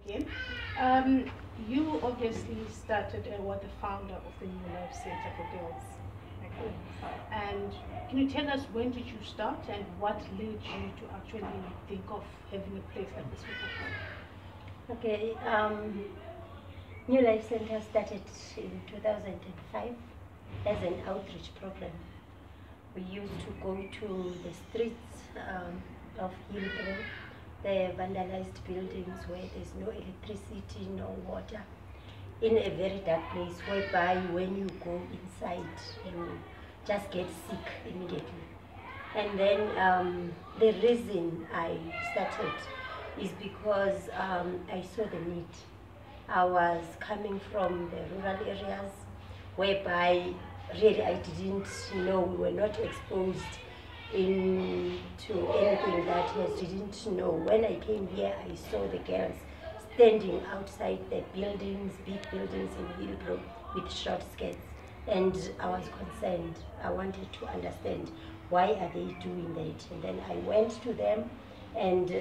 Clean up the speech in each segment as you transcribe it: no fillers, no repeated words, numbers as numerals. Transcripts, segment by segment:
again. You obviously started were the founder of the New Life Center for Girls. Okay. And can you tell us when did you start and what led you to actually think of having a place like this for girls? Okay, New Life Center started in 2005 as an outreach program. We used to go to the streets of Hillbrow, the vandalized buildings where there's no electricity, no water, in a very dark place whereby when you go inside, you just get sick immediately. And then the reason I started is because I saw the need. I was coming from the rural areas whereby really I didn't know, we were not exposed into anything that I didn't know. When I came here, I saw the girls standing outside the buildings, big buildings in Hillbrow with short skirts. And I was concerned. I wanted to understand why are they doing that. And then I went to them, and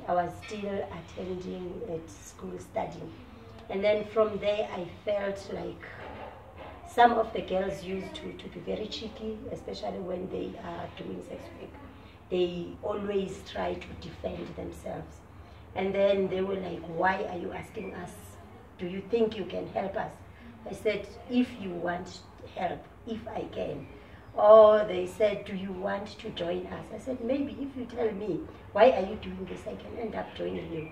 I was still attending at school studying. And then from there I felt like some of the girls used to be very cheeky, especially when they are doing sex work. They always try to defend themselves. And then they were like, why are you asking us? Do you think you can help us? I said, if you want help, if I can. Or they said, do you want to join us? I said, maybe if you tell me, why are you doing this? I can end up joining you.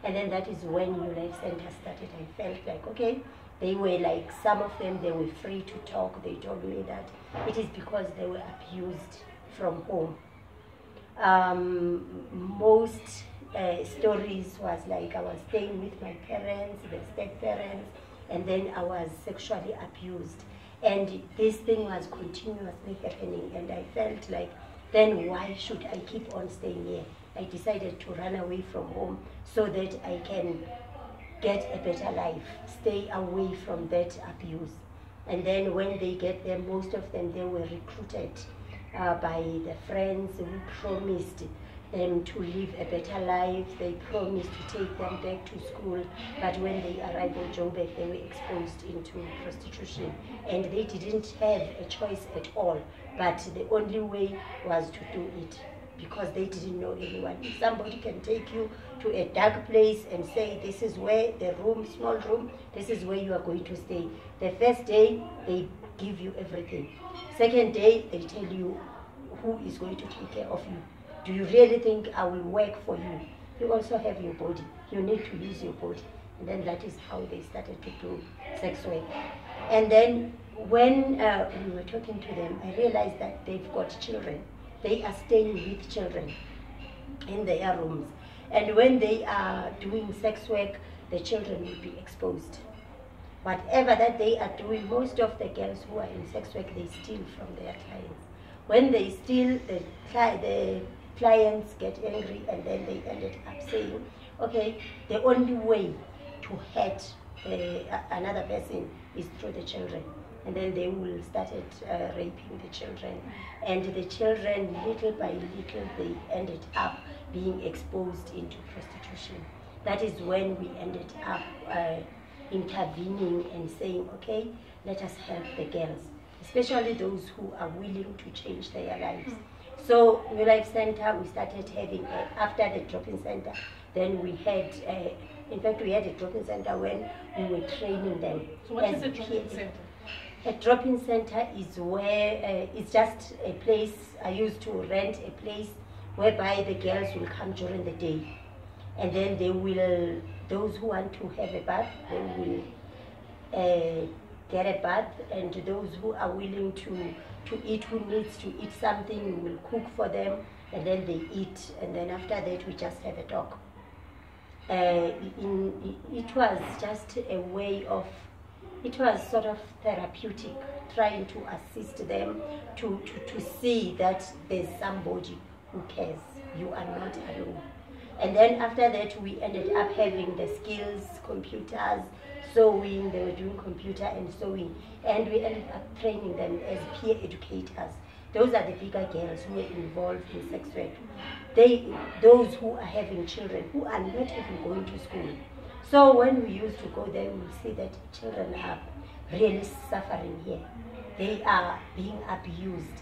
And then that is when New Life Center started. I felt like, okay, they were like, some of them, they were free to talk. They told me that it is because they were abused from home. Most stories was like I was staying with my parents, the step-parents, and then I was sexually abused. And this thing was continuously happening, and I felt like, then why should I keep on staying here? I decided to run away from home so that I can get a better life, stay away from that abuse. And then when they get there, most of them, they were recruited by the friends who promised them to live a better life. They promised to take them back to school, but when they arrived in Joburg, they were exposed into prostitution, and they didn't have a choice at all, but the only way was to do it, because they didn't know anyone. If somebody can take you to a dark place and say, this is where the room, small room, this is where you are going to stay. The first day, they give you everything. Second day, they tell you who is going to take care of you. Do you really think I will work for you? You also have your body. You need to use your body. And then that is how they started to do sex work. And then when we were talking to them, I realized that they've got children. They are staying with children in their rooms. And when they are doing sex work, the children will be exposed. Whatever that they are doing, most of the girls who are in sex work, they steal from their clients. When they steal, the clients get angry, and then they ended up saying, okay, the only way to hurt another person is through the children. And then they will started raping the children. And the children, little by little, they ended up being exposed into prostitution. That is when we ended up intervening and saying, okay, let us help the girls, especially those who are willing to change their lives. So New Life Center, we started having, after the drop-in center, then we had, in fact, we had a drop-in center when we were training them. So what is a drop-in center? A drop-in center is where, it's just a place, I used to rent a place whereby the girls will come during the day. And then they will, those who want to have a bath, they will get a bath, and those who are willing to eat, who needs to eat something, we will cook for them, and then they eat, and then after that we just have a talk. It was just a way of, it was sort of therapeutic, trying to assist them to see that there's somebody who cares. You are not alone. And then after that, we ended up having the skills, computers, sewing. They were doing computer and sewing. And we ended up training them as peer educators. Those are the bigger girls who are involved in sex work. Those who are having children, who are not even going to school, So when we used to go there, we would see that children are really suffering here. They are being abused.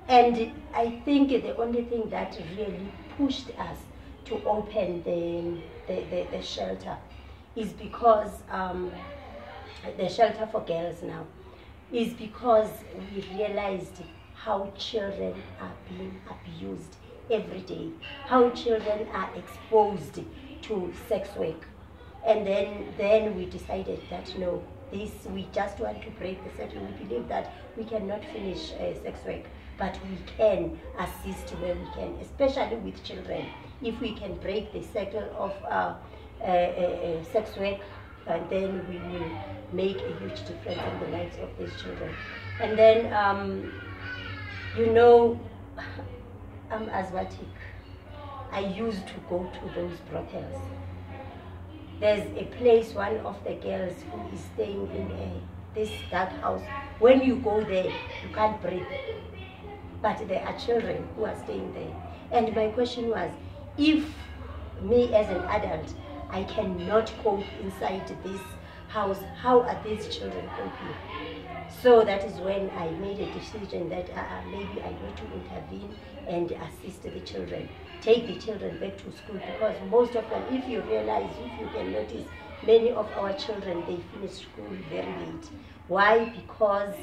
And I think the only thing that really pushed us to open the shelter is because the shelter for girls now is because we realized how children are being abused every day, how children are exposed to sex work. And then we decided that no, we just want to break the circle. We believe that we cannot finish sex work, but we can assist where we can, especially with children. If we can break the circle of sex work, then we will make a huge difference in the lives of these children. And then, you know, I'm asthmatic. I used to go to those brothels. There's a place, one of the girls who is staying in this dark house. When you go there, you can't breathe. But there are children who are staying there. And my question was, if me as an adult, I cannot cope inside this house, how are these children coping? So that is when I made a decision that maybe I need to intervene and assist the children. Take the children back to school, because most of them, if you realize, if you can notice, many of our children, they finish school very late. Why? Because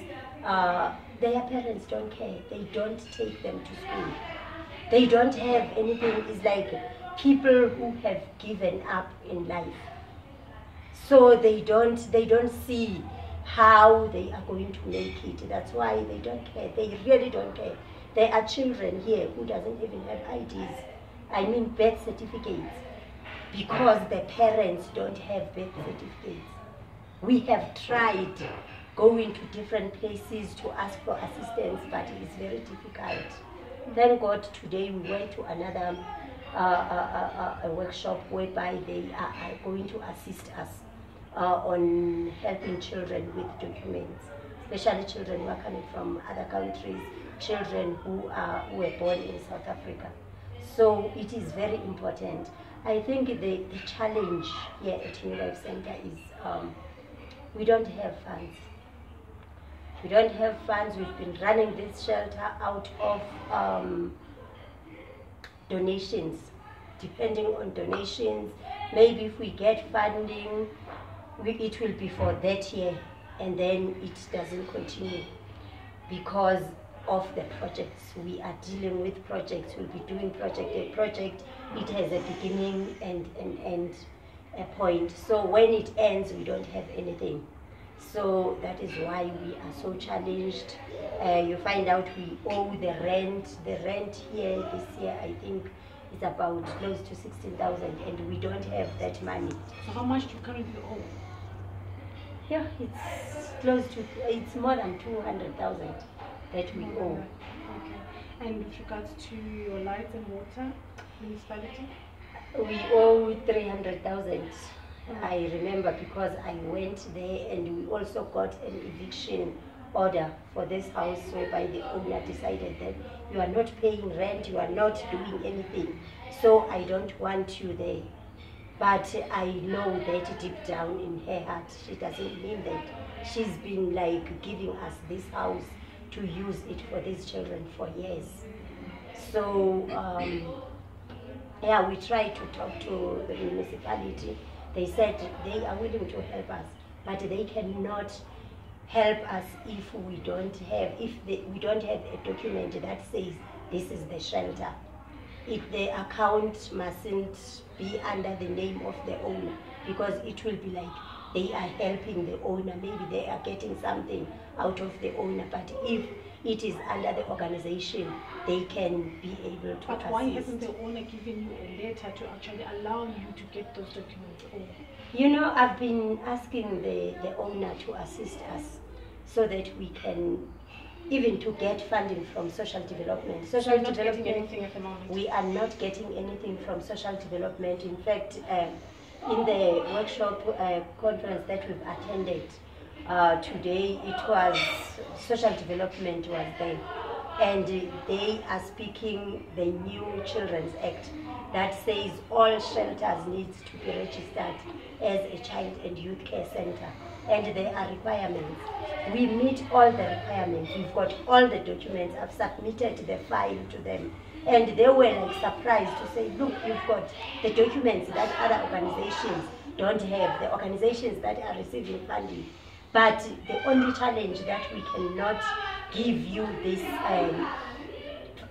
their parents don't care. They don't take them to school. They don't have anything. It's like people who have given up in life. So they don't see how they are going to make it. That's why they don't care. They really don't care. There are children here who doesn't even have IDs. I mean birth certificates, because the parents don't have birth certificates. We have tried going to different places to ask for assistance, but it is very difficult. Thank God today we went to another a workshop whereby they are going to assist us on helping children with documents, especially children who are coming from other countries, children who were born in South Africa. So it is very important. I think the challenge here at New Life Center is we don't have funds. We don't have funds. We've been running this shelter out of donations, depending on donations. Maybe if we get funding, it will be for that year, and then it doesn't continue because of the projects. We are dealing with projects. We'll be doing a project. It has a beginning and an end, a point. So when it ends, we don't have anything. So that is why we are so challenged. You find out we owe the rent. The rent here this year, I think, is about close to 16,000, and we don't have that money. So how much do you currently owe? Yeah, it's more than 200,000 that we owe. Okay. And with regards to your lights and water, municipality? We owe 300,000. I remember because I went there, and we also got an eviction order for this house whereby the owner decided that you are not paying rent, you are not doing anything, so I don't want you there. But I know that deep down in her heart, she doesn't mean that. She's been like giving us this house to use it for these children for years. So yeah, we tried to talk to the municipality. They said they are willing to help us, but they cannot help us if we don't have a document that says this is the shelter. If the account mustn't be under the name of the owner, because it will be like they are helping the owner. Maybe they are getting something out of the owner, but if it is under the organization, they can be able to But why hasn't the owner given you a letter to actually allow you to get those documents over? You know, I've been asking the owner to assist us so that we can even to get funding from social development. Social development, getting anything at the moment? We are not getting anything from social development. In fact, in the workshop conference that we've attended today, it was social development was there. and they are speaking the new Children's Act that says all shelters need to be registered as a child and youth care center, and there are requirements. We meet all the requirements. We've got all the documents. I've submitted the file to them, and they were like surprised to say, look, you've got the documents that other organizations don't have, the organizations that are receiving funding. But the only challenge that we cannot give you this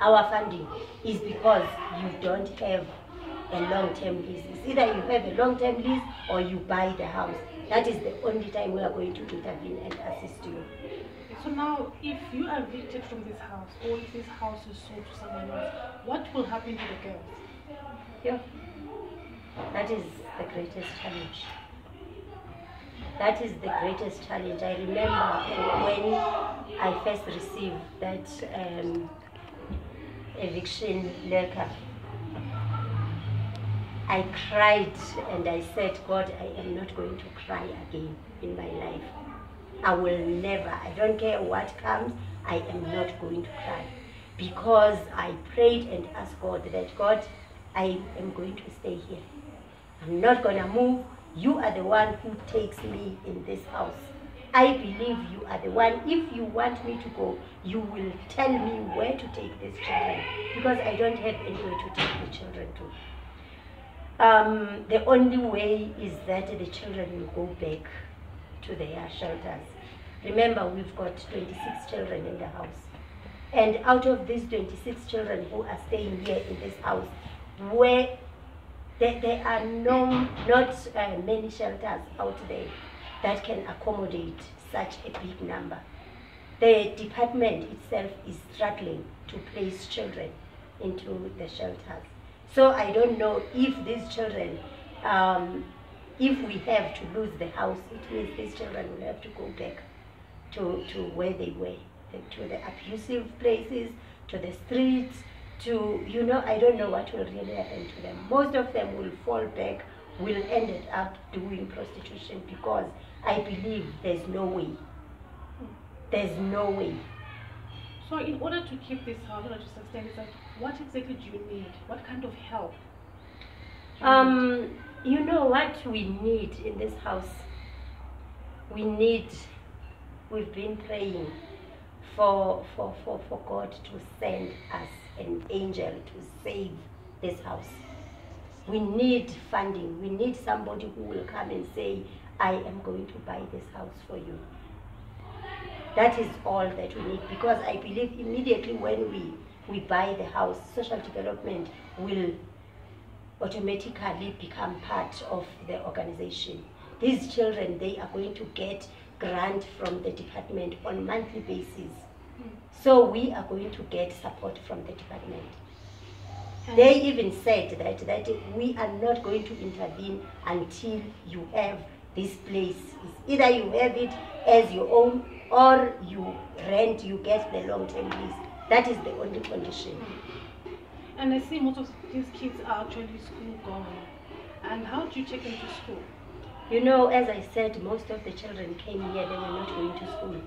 our funding is because you don't have a long-term lease. It's either you have a long-term lease or you buy the house. That is the only time we are going to intervene and assist you. So now, if you are evicted from this house, or if this house is sold to someone else, what will happen to the girls? Yeah, that is the greatest challenge. That is the greatest challenge. I remember when I first received that eviction letter, I cried and I said, God, I am not going to cry again in my life. I will never, I don't care what comes, I am not going to cry. Because I prayed and asked God that, God, I am going to stay here. I'm not going to move. You are the one who takes me in this house. I believe you are the one. If you want me to go, you will tell me where to take these children, because I don't have anywhere to take the children to. The only way is that the children will go back to their shelters. Remember, we've got 26 children in the house. And out of these 26 children who are staying here in this house, where there are not many shelters out there that can accommodate such a big number. The department itself is struggling to place children into the shelters. So I don't know if these children, if we have to lose the house, it means these children will have to go back to where they were, to the abusive places, to the streets, to, you know, I don't know what will really happen to them. Most of them will fall back, will end up doing prostitution, because I believe there's no way. There's no way. So in order to keep this house, in order to sustain this house, what exactly do you need? What kind of help? You know what we need in this house? We've been praying for God to send us an angel to save this house. We need funding. We need somebody who will come and say, I am going to buy this house for you. That is all that we need, because I believe immediately when we buy the house, social development will automatically become part of the organization. These children, they are going to get grant from the department on monthly basis. So we are going to get support from the department. They even said that we are not going to intervene until you have this place. It's either you have it as your own or you rent, you get the long-term lease. That is the only condition. And I see most of these kids are actually school going. And how do you take them to school? You know, as I said, most of the children came here, they were not going to school.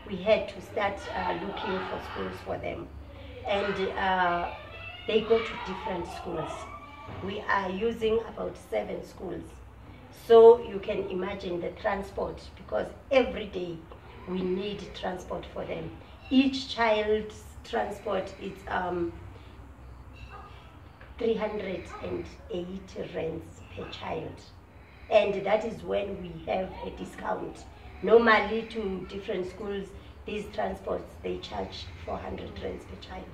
We had to start looking for schools for them. And they go to different schools. We are using about 7 schools. So you can imagine the transport, because every day we need transport for them. Each child's transport is 380 rands per child. And that is when we have a discount. Normally to different schools, these transports, they charge 400 rands per child.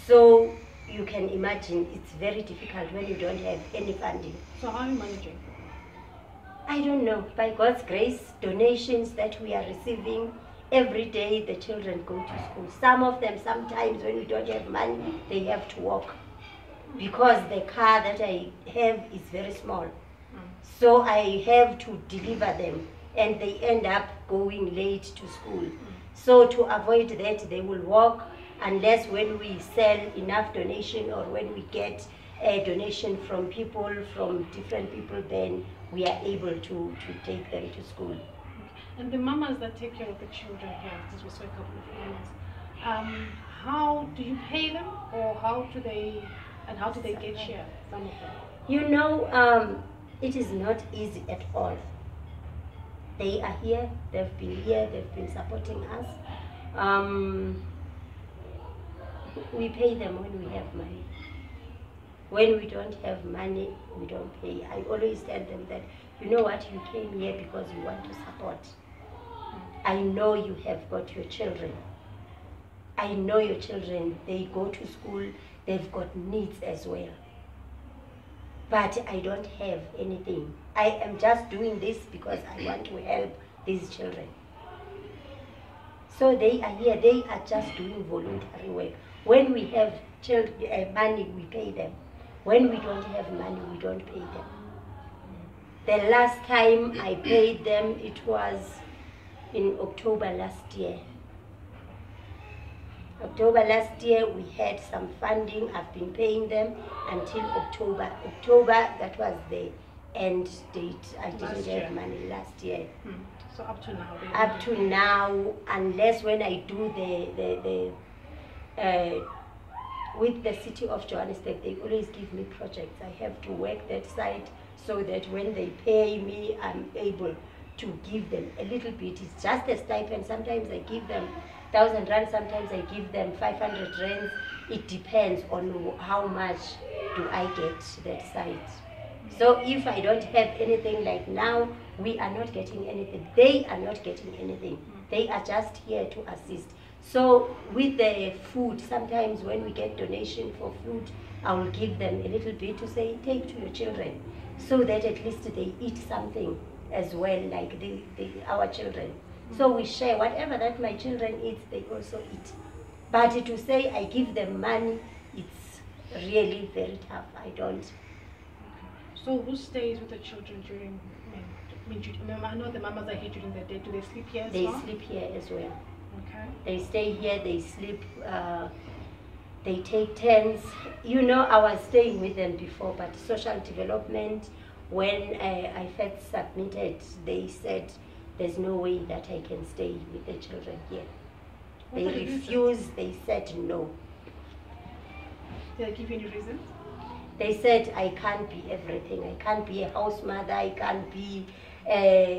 So you can imagine it's very difficult when you don't have any funding. So how are you managing? I don't know. By God's grace, donations that we are receiving, every day the children go to school. Some of them, sometimes when we don't have money, they have to walk, because the car that I have is very small. So I have to deliver them, and they end up going late to school. So to avoid that, they will walk, unless when we sell enough donation or when we get a donation from people, from different people, then we are able to take them to school. And the mamas that take care of the children here, this was a couple of mamas, How do you pay them, or how do they get share? Some of them. You know, it is not easy at all. They are here, they've been supporting us. We pay them when we have money. When we don't have money, we don't pay. I always tell them that, you know what, you came here because you want to support. I know you have got your children. I know your children, they go to school, they've got needs as well. But I don't have anything. I am just doing this because I want to help these children. So they are here, they are just doing voluntary work. When we have money, we pay them. When we don't have money, we don't pay them. The last time I paid them, it was in October last year. October last year, we had some funding. I've been paying them until October. October, that was the end date. I didn't have money last year. So up to now? Up to now, unless when I do with the city of Johannesburg, they always give me projects. I have to work that side so that when they pay me, I'm able to give them a little bit. It's just a stipend. Sometimes I give them 1,000 rand, sometimes I give them 500 rands. It depends on how much do I get that side. So if I don't have anything like now, we are not getting anything. They are not getting anything. They are just here to assist. So with the food, sometimes when we get donation for food, I will give them a little bit to say, take to your children, so that at least they eat something as well, like our children. So we share whatever that my children eat, they also eat. But to say I give them money, it's really very tough. I don't. So who stays with the children during? I know the mamas are here during the day. Do they sleep here as well? They sleep here as well. Okay. They stay here. They sleep. They take turns. You know, I was staying with them before, but social development, when I first submitted, they said there's no way that I can stay with the children here. They refused. They said no. Did they give you any reasons? They said I can't be everything. I can't be a house mother. I can't be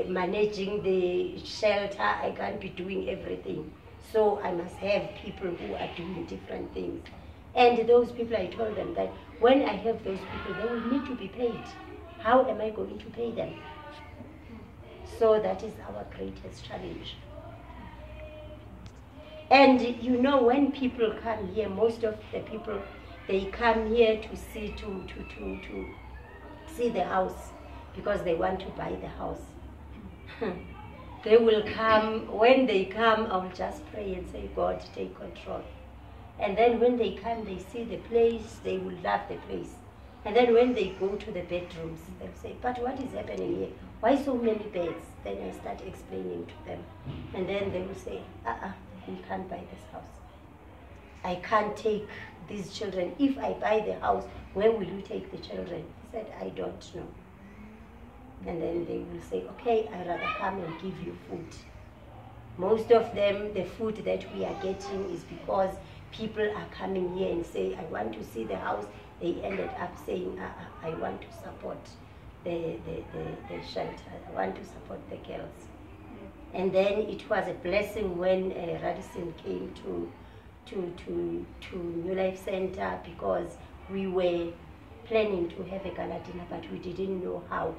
managing the shelter. I can't be doing everything. So I must have people who are doing different things. And those people, I told them that when I have those people, they will need to be paid. How am I going to pay them? So that is our greatest challenge. And you know, when people come here, most of the people, they come here to see see the house because they want to buy the house. They will come. When they come, I will just pray and say, God, take control. And then when they come, they see the place, they will love the place. And then when they go to the bedrooms, they'll say, but what is happening here? Why so many beds? Then I start explaining to them. And then they will say, we can't buy this house. I can't take these children. If I buy the house, where will you take the children? I said, I don't know. And then they will say, okay, I'd rather come and give you food. Most of them, the food that we are getting is because people are coming here and say, I want to see the house. They ended up saying, I want to support the shelter. I want to support the girls. And then it was a blessing when Radisson came to New Life Center, because we were planning to have a gala dinner, but we didn't know how.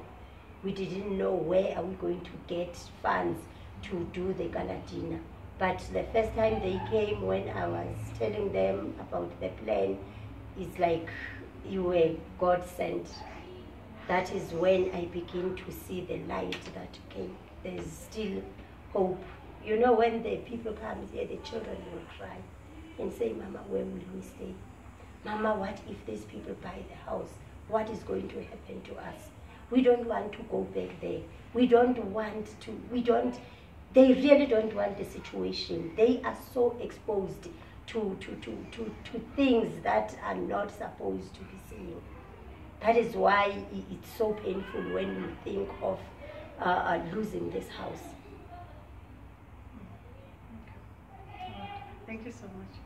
We didn't know where are we going to get funds to do the gala dinner. But the first time they came, when I was telling them about the plan, it's like you were God sent. That is when I begin to see the light that came. There's still hope. You know, when the people come here, the children will cry and say, Mama, where will we stay? Mama, what if these people buy the house? What is going to happen to us? We don't want to go back there. We don't want to, they really don't want the situation. They are so exposed to things that are not supposed to be seen. That is why it's so painful when we think of losing this house. Thank you so much.